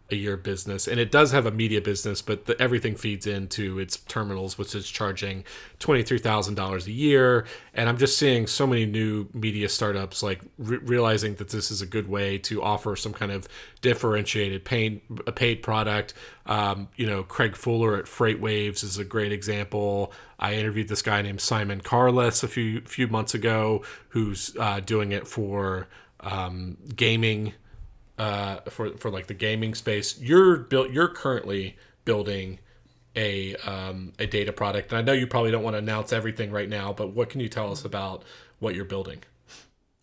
a year business, and it does have a media business, but everything feeds into its terminals, which is charging $23,000 a year. And I'm just seeing so many new media startups like realizing that this is a good way to offer some kind of differentiated paid product. Craig Fuller at FreightWaves is a great example. I interviewed this guy named Simon Carless a few months ago, who's doing it for gaming. For like the gaming space. You're currently building a data product, and I know you probably don't want to announce everything right now, but what can you tell us about what you're building?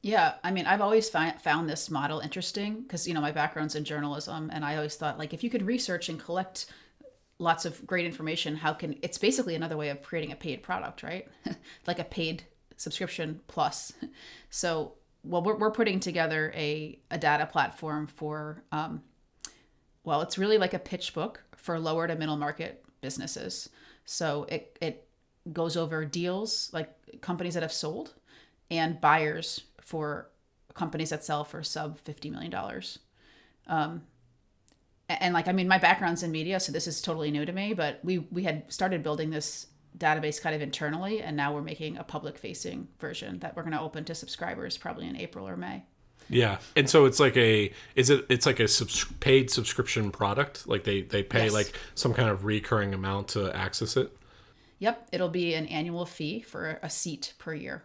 Yeah, I mean, I've always found this model interesting because my background's in journalism, and I always thought like if you could research and collect lots of great information, it's basically another way of creating a paid product, right? Like a paid subscription plus. So, well, we're putting together a data platform for, well, it's really like a pitch book for lower to middle market businesses. So it goes over deals, like companies that have sold, and buyers for companies that sell for sub $50 million. And like, I mean, my background's in media, so this is totally new to me, but we had started building this database kind of internally, and now we're making a public facing version that we're going to open to subscribers probably in April or May. Yeah. And so it's like it's like a paid subscription product? Like they pay Yes. like some kind of recurring amount to access it? Yep, it'll be an annual fee for a seat per year.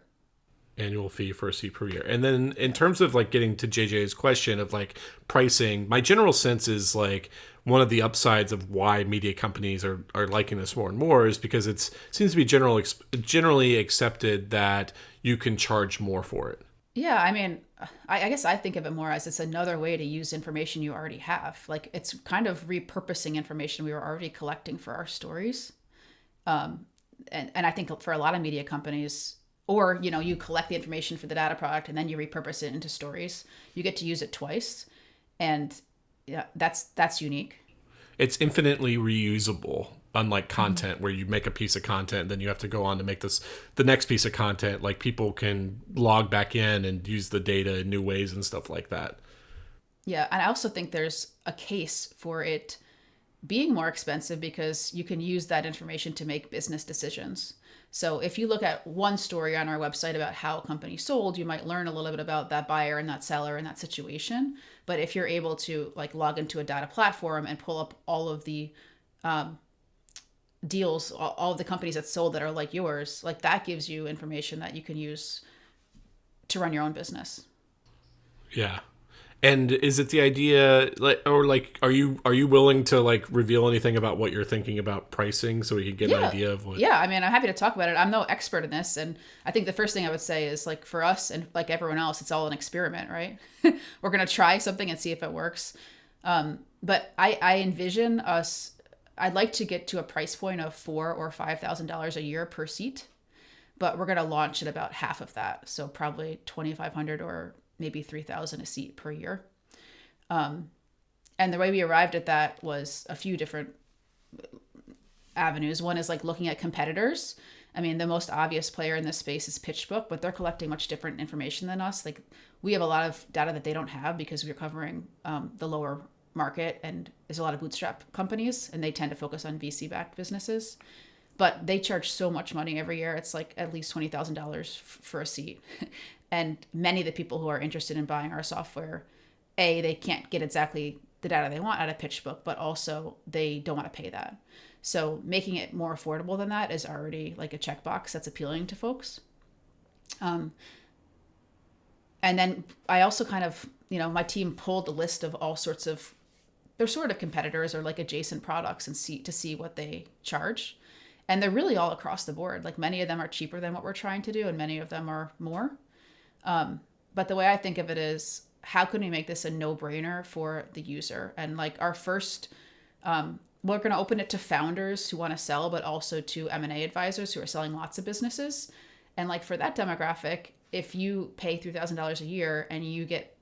Annual fee for a seat per year. And then in terms of like getting to JJ's question of like pricing, my general sense is like one of the upsides of why media companies are liking this more and more is because it seems to be generally accepted that you can charge more for it. Yeah, I mean, I guess I think of it more as it's another way to use information you already have. Like it's kind of repurposing information we were already collecting for our stories. And I think for a lot of media companies, or you collect the information for the data product and then you repurpose it into stories. You get to use it twice, and yeah, that's unique. It's infinitely reusable, unlike content where you make a piece of content, then you have to go on to make the next piece of content. Like people can log back in and use the data in new ways and stuff like that. Yeah, and I also think there's a case for it being more expensive because you can use that information to make business decisions. So if you look at one story on our website about how a company sold, you might learn a little bit about that buyer and that seller and that situation. But if you're able to like log into a data platform and pull up all of the deals, all of the companies that sold that are like yours, like that gives you information that you can use to run your own business. Yeah. And is it the idea like or like are you willing to like reveal anything about what you're thinking about pricing so we can get an idea of what? Yeah, I mean, I'm happy to talk about it. I'm no expert in this, and I think the first thing I would say is like for us and like everyone else, it's all an experiment, right? We're gonna try something and see if it works. But I envision us. I'd like to get to a price point of $4,000 or $5,000 a year per seat, but we're gonna launch at about half of that, so probably 2,500 or maybe 3,000 a seat per year. And the way we arrived at that was a few different avenues. One is like looking at competitors. I mean, the most obvious player in this space is PitchBook, but they're collecting much different information than us. Like we have a lot of data that they don't have because we're covering the lower market, and there's a lot of bootstrap companies, and they tend to focus on VC-backed businesses. But they charge so much money every year. It's like at least $20,000 for a seat. And many of the people who are interested in buying our software, they can't get exactly the data they want out of PitchBook, but also they don't want to pay that. So making it more affordable than that is already like a checkbox that's appealing to folks. And then I also kind of, my team pulled a list of all sorts of, they're sort of competitors or like adjacent products and see what they charge. And they're really all across the board. Like many of them are cheaper than what we're trying to do, and many of them are more. But the way I think of it is, how can we make this a no-brainer for the user? And like our first, we're going to open it to founders who want to sell, but also to M&A advisors who are selling lots of businesses. And like for that demographic, if you pay $3,000 a year and you get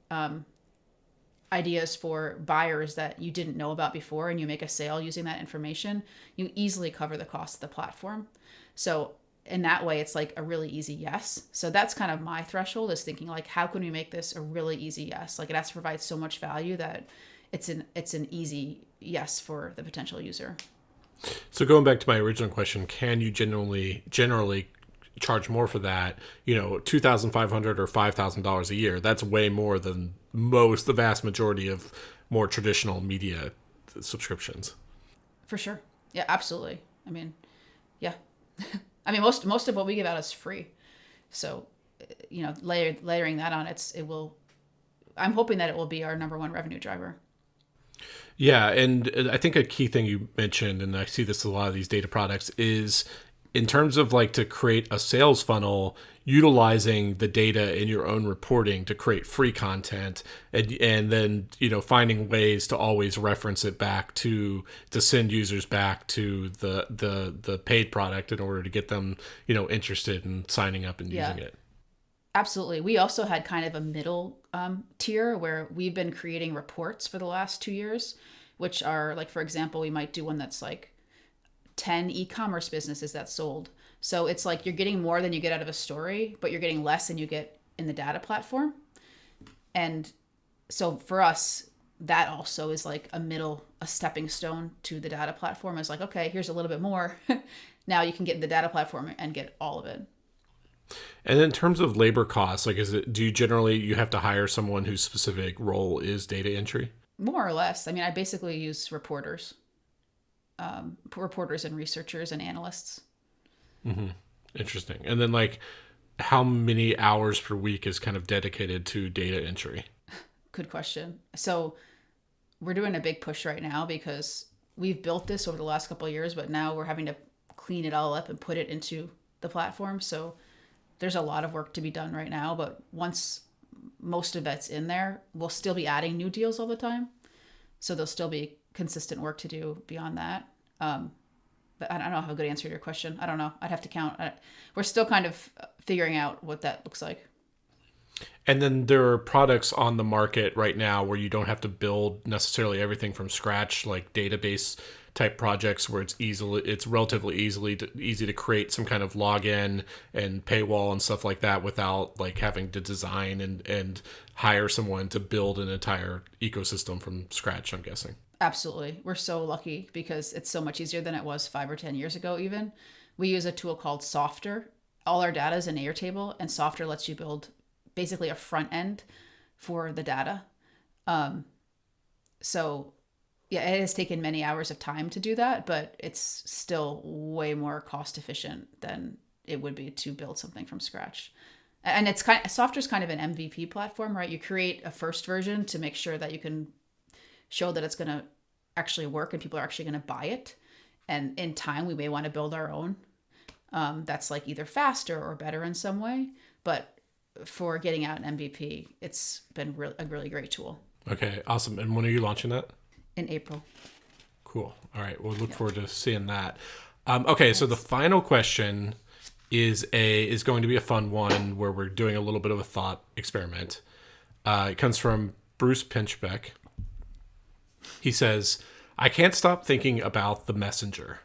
ideas for buyers that you didn't know about before, and you make a sale using that information, you easily cover the cost of the platform. So in that way, it's like a really easy yes. So that's kind of my threshold, is thinking like, how can we make this a really easy yes? Like it has to provide so much value that it's an easy yes for the potential user. So going back to my original question, can you generally charge more for that? $2,500 or $5,000 a year. That's way more than the vast majority of more traditional media subscriptions. For sure. Yeah, absolutely. I mean, yeah. I mean, most of what we give out is free. So, layering that on, I'm hoping that it will be our number one revenue driver. Yeah, and I think a key thing you mentioned, and I see this in a lot of these data products, is in terms of like to create a sales funnel, utilizing the data in your own reporting to create free content, and then finding ways to always reference it back to send users back to the paid product in order to get them interested in signing up and Yeah, using it. absolutely. We also had kind of a middle tier where we've been creating reports for the last 2 years, which are like, for example, we might do one that's like 10 e-commerce businesses that sold. So it's like you're getting more than you get out of a story, but you're getting less than you get in the data platform. And so for us, that also is like a stepping stone to the data platform. Is like, okay, here's a little bit more. Now you can get in the data platform and get all of it. And in terms of labor costs, like, do you generally you have to hire someone whose specific role is data entry? More or less. I mean, I basically use reporters and researchers and analysts. Interesting. And then like, how many hours per week is kind of dedicated to data entry? Good question. So we're doing a big push right now because we've built this over the last couple of years, but now we're having to clean it all up and put it into the platform. So there's a lot of work to be done right now, but once most of that's in there, we'll still be adding new deals all the time. So there'll still be consistent work to do beyond that. But I don't have a good answer to your question. I don't know. I'd have to count. We're still kind of figuring out what that looks like. And then there are products on the market right now where you don't have to build necessarily everything from scratch, like database type projects where it's relatively easy to create some kind of login and paywall and stuff like that without like having to design and hire someone to build an entire ecosystem from scratch, I'm guessing. Absolutely. We're so lucky because it's so much easier than it was 5 or 10 years ago, even. We use a tool called Softer. All our data is in Airtable, and Softer lets you build basically a front end for the data. So, yeah, it has taken many hours of time to do that, but it's still way more cost efficient than it would be to build something from scratch. And Softer's kind of an MVP platform, right? You create a first version to make sure that you can show that it's going to actually work and people are actually going to buy it. And in time, we may want to build our own. That's like either faster or better in some way. But for getting out an MVP, it's been a really great tool. Okay, awesome. And when are you launching that? In April. Cool. All right, we'll look forward to seeing that. Okay, so the final question is going to be a fun one where we're doing a little bit of a thought experiment. It comes from Bruce Pinchbeck. He says, I can't stop thinking about the messenger.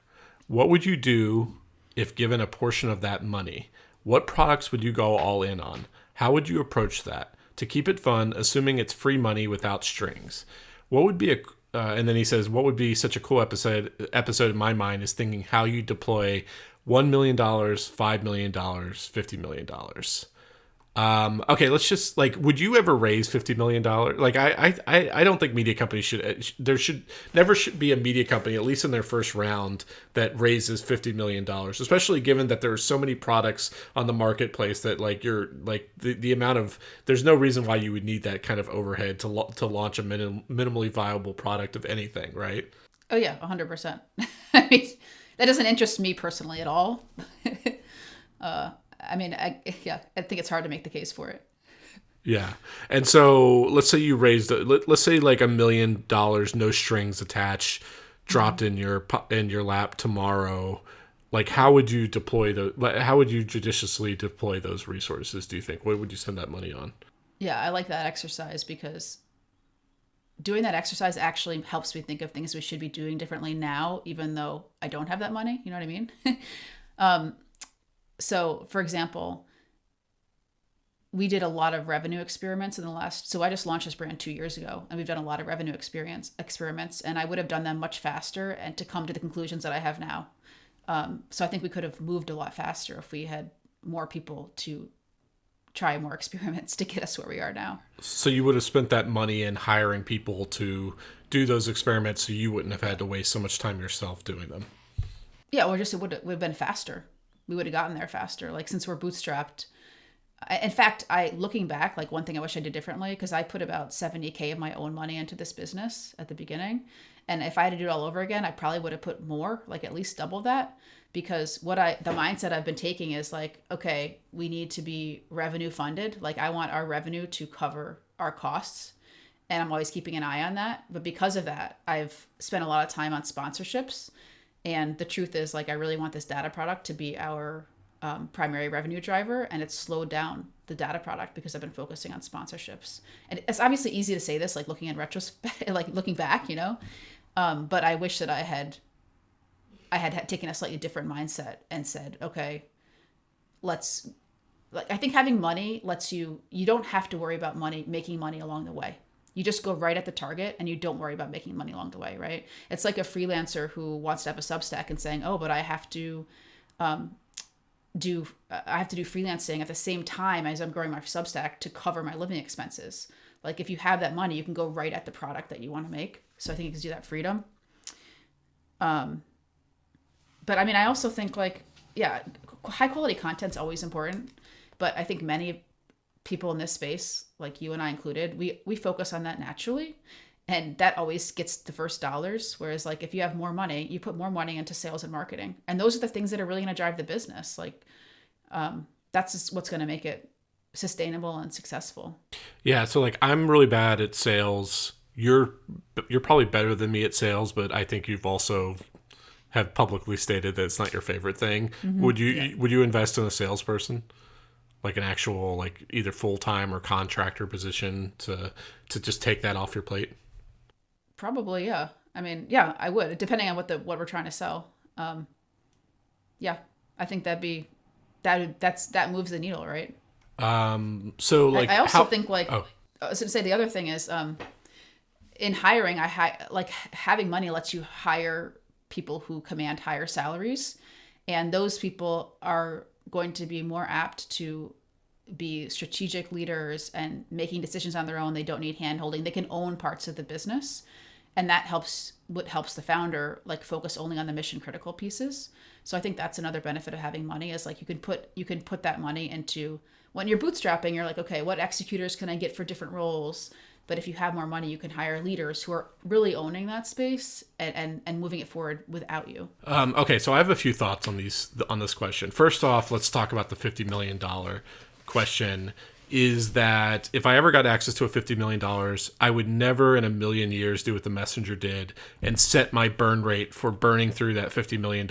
What would you do if given a portion of that money? What products would you go all in on? How would you approach that? To keep it fun, assuming it's free money without strings. What would be and then he says, what would be such a cool episode in my mind is thinking how you deploy $1 million, $5 million, $50 million. Okay, let's just like, would you ever raise $50 million? Like, I don't think media companies should never be a media company, at least in their first round, that raises $50 million, especially given that there are so many products on the marketplace that like the amount of, there's no reason why you would need that kind of overhead to launch a minimally viable product of anything, right? Oh yeah, 100%. I mean, that doesn't interest me personally at all. I mean, I think it's hard to make the case for it. Yeah. And so let's say you raised, let's say like $1 million, no strings attached, dropped in your lap tomorrow. Like, how would you judiciously deploy those resources, do you think? What would you spend that money on? Yeah, I like that exercise because doing that exercise actually helps me think of things we should be doing differently now, even though I don't have that money. You know what I mean? So, for example, we did a lot of revenue experiments so I just launched this brand 2 years ago, and we've done a lot of revenue experiments, and I would have done them much faster and to come to the conclusions that I have now. So I think we could have moved a lot faster if we had more people to try more experiments to get us where we are now. So you would have spent that money in hiring people to do those experiments so you wouldn't have had to waste so much time yourself doing them. Yeah, or just it would have been faster. We would have gotten there faster. Like, since we're bootstrapped, In fact, looking back, like one thing I wish I did differently, because I put about 70K of my own money into this business at the beginning. And if I had to do it all over again, I probably would have put more, like at least double that. Because the mindset I've been taking is like, okay, we need to be revenue funded. Like I want our revenue to cover our costs. And I'm always keeping an eye on that. But because of that, I've spent a lot of time on sponsorships. And the truth is, like, I really want this data product to be our primary revenue driver, and it's slowed down the data product because I've been focusing on sponsorships. And it's obviously easy to say this, like looking in retrospect, like looking back, but I wish that I had taken a slightly different mindset and said, okay, let's. Like I think having money lets you don't have to worry about making money along the way. You just go right at the target and you don't worry about making money along the way, right? It's like a freelancer who wants to have a Substack and saying, "Oh, but I have to do freelancing at the same time as I'm growing my Substack to cover my living expenses." Like if you have that money, you can go right at the product that you want to make. So I think it gives you that freedom. But I mean, I also think like, yeah, high quality content's always important. But I think many people in this space, like you and I included, we focus on that naturally. And that always gets the first dollars. Whereas like if you have more money, you put more money into sales and marketing. And those are the things that are really going to drive the business. Like that's just what's going to make it sustainable and successful. Yeah, so like I'm really bad at sales. You're probably better than me at sales, but I think you've also have publicly stated that it's not your favorite thing. Mm-hmm. Would you invest in a salesperson? Like an actual like either full-time or contractor position to just take that off your plate? Probably, yeah. I mean, yeah, I would, depending on what we're trying to sell. Yeah, I think that moves the needle, right? So like I also think like I was going to say the other thing is in hiring, like having money lets you hire people who command higher salaries, and those people are going to be more apt to be strategic leaders and making decisions on their own. They don't need hand holding. They can own parts of the business. And that helps the founder like focus only on the mission critical pieces. So I think that's another benefit of having money is like you can put that money into when you're bootstrapping, you're like, okay, what executors can I get for different roles? But if you have more money, you can hire leaders who are really owning that space and moving it forward without you. Okay, so I have a few thoughts on this question. First off, let's talk about the $50 million question. Is that if I ever got access to a $50 million, I would never in a million years do what the Messenger did and set my burn rate for burning through that $50 million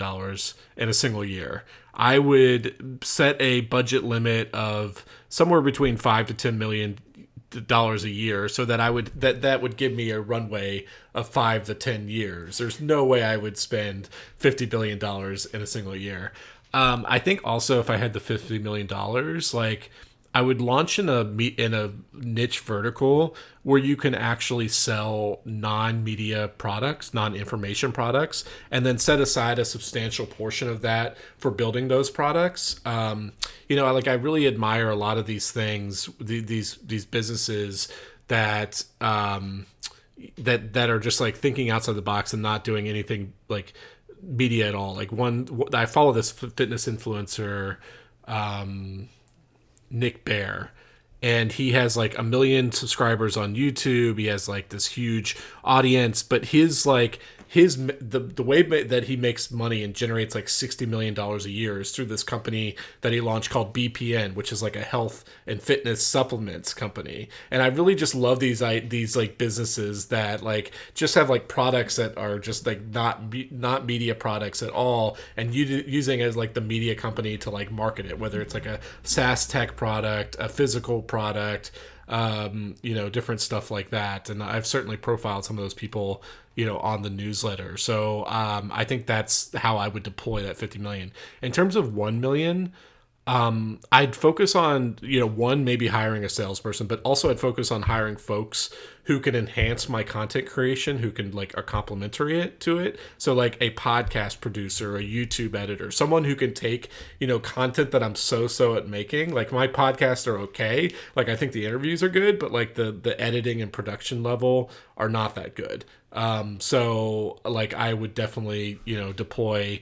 in a single year. I would set a budget limit of somewhere between $5 to $10 million a year, so that that would give me a runway of 5 to 10 years. There's no way I would spend $50 billion in a single year. I think also if I had the $50 million, like I would launch in a niche vertical where you can actually sell non-media products, non-information products, and then set aside a substantial portion of that for building those products. I really admire a lot of these things, these businesses that that are just like thinking outside the box and not doing anything like media at all. Like I follow this fitness influencer, Nick Bear, and he has like 1 million subscribers on YouTube. He has like this huge audience, but the way that he makes money and generates like $60 million a year is through this company that he launched called BPN, which is like a health and fitness supplements company. And I really just love these like businesses that like just have like products that are just like not media products at all, and using it as like the media company to like market it, whether it's like a SaaS tech product, a physical product, different stuff like that. And I've certainly profiled some of those people, on the newsletter. So I think that's how I would deploy that 50 million. In terms of 1 million, I'd focus on, one, maybe hiring a salesperson, but also I'd focus on hiring folks who can enhance my content creation, who can like are complementary to it. So like a podcast producer, a YouTube editor, someone who can take, content that I'm so at making. Like my podcasts are okay. Like I think the interviews are good, but like the editing and production level are not that good. So like I would definitely, deploy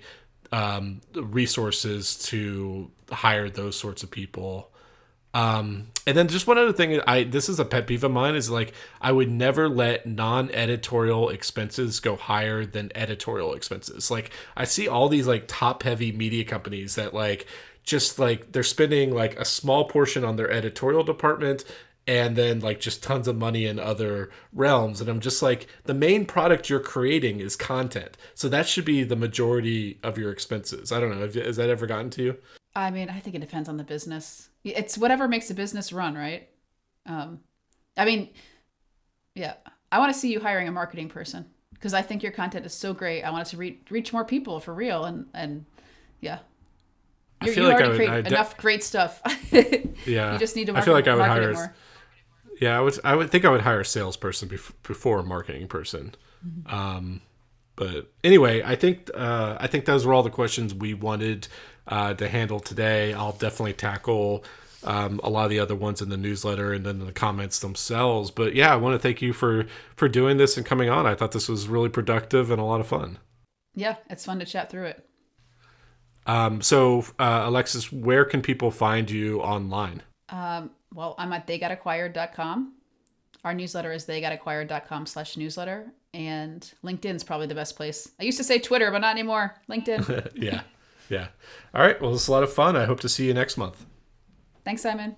resources to hire those sorts of people. And then just one other thing, this is a pet peeve of mine, is like I would never let non-editorial expenses go higher than editorial expenses. Like I see all these like top-heavy media companies that like just like they're spending like a small portion on their editorial department and then like just tons of money in other realms, and I'm just like, the main product you're creating is content, so that should be the majority of your expenses. I don't know, has that ever gotten to you? I mean, I think it depends on the business. It's whatever makes the business run, right? Um, I mean, yeah. I want to see you hiring a marketing person because I think your content is so great. I want it to reach more people for real. And yeah, I feel you like already create enough great stuff. You yeah, just need to I feel like I would market it hire. more. Yeah, I would think I would hire a salesperson before a marketing person. But anyway, I think those were all the questions we wanted to handle today. I'll definitely tackle a lot of the other ones in the newsletter and then the comments themselves. But yeah, I want to thank you for doing this and coming on. I thought this was really productive and a lot of fun. Yeah, it's fun to chat through it. Alexis, where can people find you online? Well, I'm at theygotakquired.com. Our newsletter is theygotakquired.com/newsletter. And LinkedIn's probably the best place. I used to say Twitter, but not anymore. LinkedIn. Yeah, yeah. All right. Well, it's a lot of fun. I hope to see you next month. Thanks, Simon.